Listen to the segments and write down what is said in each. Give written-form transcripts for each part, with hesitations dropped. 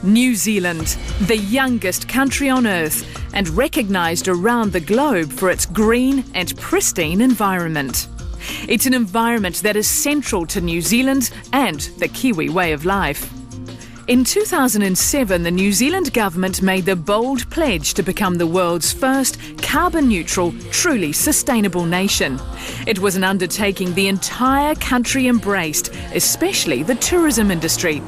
New Zealand, the youngest country on Earth and recognised around the globe for its green and pristine environment. It's an environment that is central to New Zealand and the Kiwi way of life. In 2007, the New Zealand government made the bold pledge to become the world's first carbon-neutral, truly sustainable nation. It was an undertaking the entire country embraced, especially the tourism industry.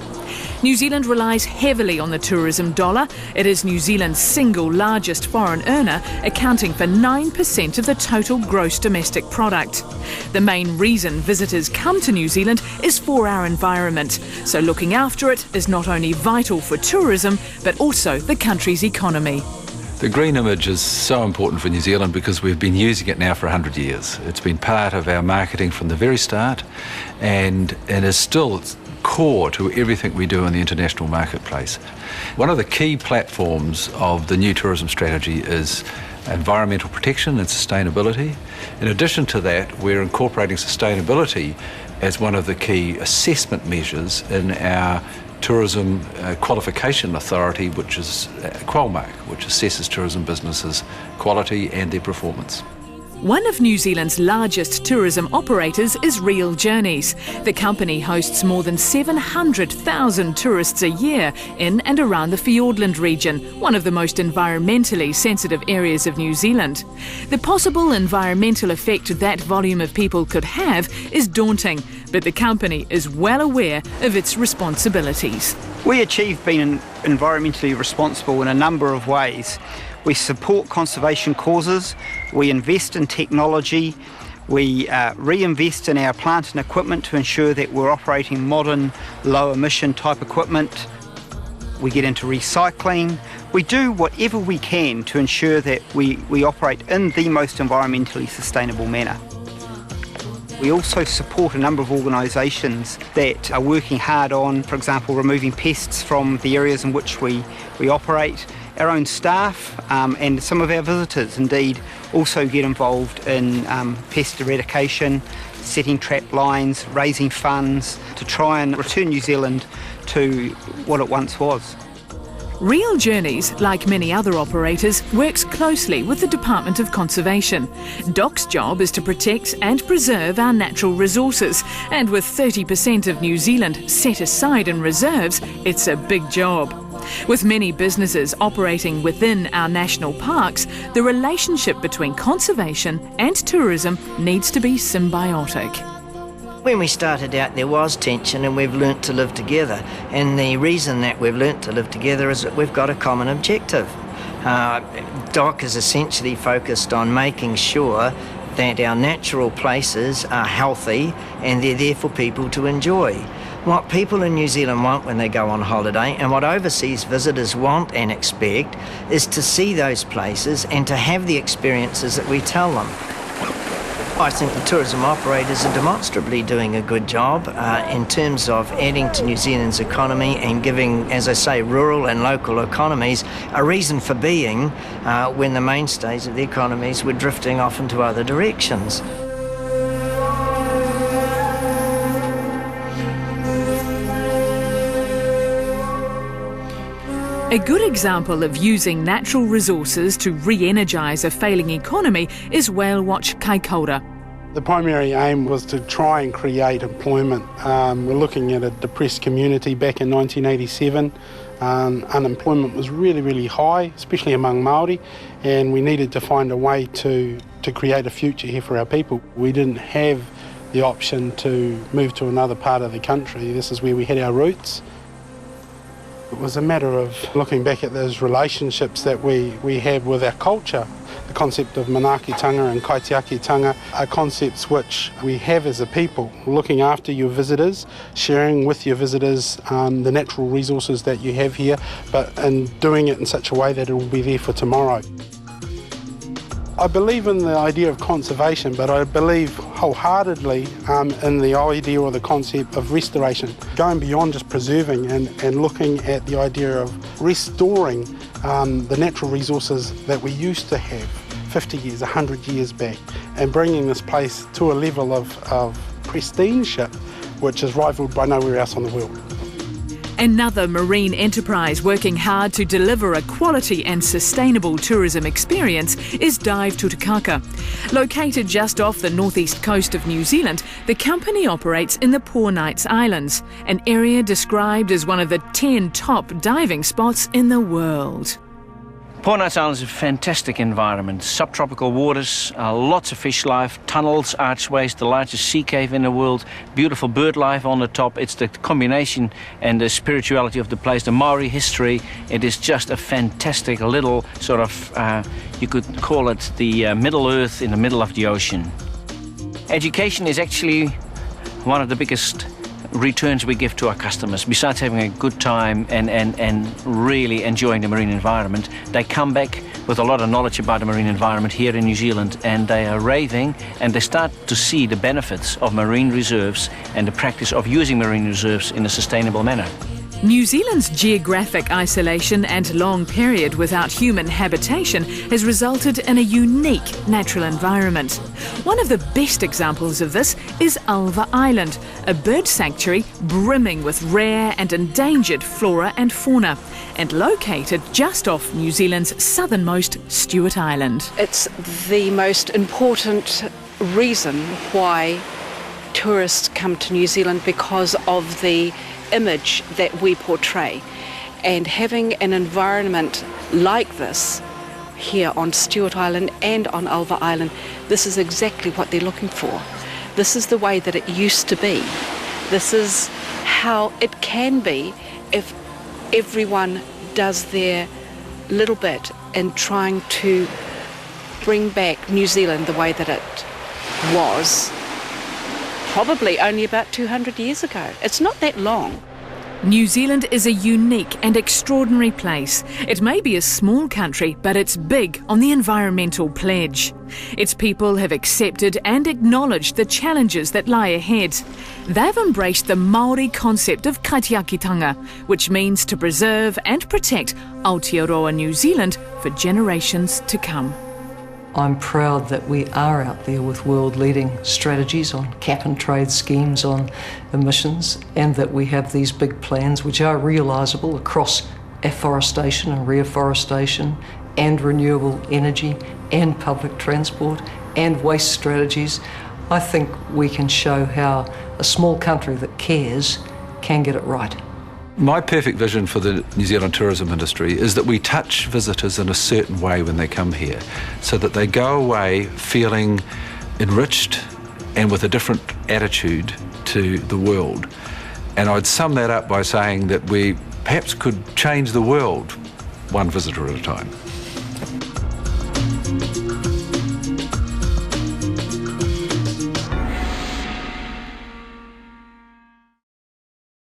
New Zealand relies heavily on the tourism dollar. It is New Zealand's single largest foreign earner, accounting for 9% of the total gross domestic product. The main reason visitors come to New Zealand is for our environment, so looking after it is not only vital for tourism, but also the country's economy. The green image is so important for New Zealand because we've been using it now for 100 years. It's been part of our marketing from the very start and is still core to everything we do in the international marketplace. One of the key platforms of the new tourism strategy is environmental protection and sustainability. In addition to that, we're incorporating sustainability as one of the key assessment measures in our Tourism Qualification Authority, which is Qualmark, which assesses tourism businesses' quality and their performance. One of New Zealand's largest tourism operators is Real Journeys. The company hosts more than 700,000 tourists a year in and around the Fiordland region, one of the most environmentally sensitive areas of New Zealand. The possible environmental effect that volume of people could have is daunting, but the company is well aware of its responsibilities. We achieve being environmentally responsible in a number of ways. We support conservation causes, we invest in technology, we reinvest in our plant and equipment to ensure that we're operating modern, low-emission type equipment. We get into recycling. We do whatever we can to ensure that we operate in the most environmentally sustainable manner. We also support a number of organisations that are working hard on, for example, removing pests from the areas in which we operate. Our own staff and some of our visitors indeed also get involved in pest eradication, setting trap lines, raising funds to try and return New Zealand to what it once was. Real Journeys, like many other operators, works closely with the Department of Conservation. DOC's job is to protect and preserve our natural resources, and with 30% of New Zealand set aside in reserves, it's a big job. With many businesses operating within our national parks, the relationship between conservation and tourism needs to be symbiotic. When we started out, there was tension, and we've learnt to live together. And the reason that we've learnt to live together is that we've got a common objective. DOC is essentially focused on making sure that our natural places are healthy and they're there for people to enjoy. What people in New Zealand want when they go on holiday, and what overseas visitors want and expect, is to see those places and to have the experiences that we tell them. I think the tourism operators are demonstrably doing a good job in terms of adding to New Zealand's economy and giving, as I say, rural and local economies a reason for being when the mainstays of the economies were drifting off into other directions. A good example of using natural resources to re-energise a failing economy is Whale Watch Kaikoura. The primary aim was to try and create employment. We're looking at a depressed community back in 1987. Unemployment was really, really high, especially among Maori, and we needed to find a way to create a future here for our people. We didn't have the option to move to another part of the country. This is where we had our roots. It was a matter of looking back at those relationships that we have with our culture. The concept of manaakitanga and kaitiakitanga are concepts which we have as a people, looking after your visitors, sharing with your visitors the natural resources that you have here, but in doing it in such a way that it will be there for tomorrow. I believe in the idea of conservation, but I believe wholeheartedly in the idea or the concept of restoration, going beyond just preserving and looking at the idea of restoring the natural resources that we used to have 50 years, 100 years back, and bringing this place to a level of prestige which is rivaled by nowhere else on the world. Another marine enterprise working hard to deliver a quality and sustainable tourism experience is Dive Tutukaka. Located just off the northeast coast of New Zealand, the company operates in the Poor Knights Islands, an area described as one of the 10 top diving spots in the world. Poor Knights Island is a fantastic environment. Subtropical waters, lots of fish life, tunnels, archways, the largest sea cave in the world, beautiful bird life on the top. It's the combination and the spirituality of the place, the Maori history. It is just a fantastic little sort of, you could call it the Middle Earth in the middle of the ocean. Education is actually one of the biggest returns we give to our customers. Besides having a good time and really enjoying the marine environment, they come back with a lot of knowledge about the marine environment here in New Zealand, and they are raving, and they start to see the benefits of marine reserves and the practice of using marine reserves in a sustainable manner. New Zealand's geographic isolation and long period without human habitation has resulted in a unique natural environment. One of the best examples of this is Ulva Island, a bird sanctuary brimming with rare and endangered flora and fauna, and located just off New Zealand's southernmost Stewart Island. It's the most important reason why tourists come to New Zealand, because of the image that we portray, and having an environment like this here on Stewart Island and on Ulva Island, this is exactly what they're looking for. This is the way that it used to be. This is how it can be if everyone does their little bit in trying to bring back New Zealand the way that it was probably only about 200 years ago. It's not that long. New Zealand is a unique and extraordinary place. It may be a small country, but it's big on the environmental pledge. Its people have accepted and acknowledged the challenges that lie ahead. They've embraced the Maori concept of kaitiakitanga, which means to preserve and protect Aotearoa New Zealand for generations to come. I'm proud that we are out there with world-leading strategies on cap and trade schemes on emissions, and that we have these big plans which are realisable across afforestation and reforestation and renewable energy and public transport and waste strategies. I think we can show how a small country that cares can get it right. My perfect vision for the New Zealand tourism industry is that we touch visitors in a certain way when they come here, so that they go away feeling enriched and with a different attitude to the world. And I'd sum that up by saying that we perhaps could change the world one visitor at a time.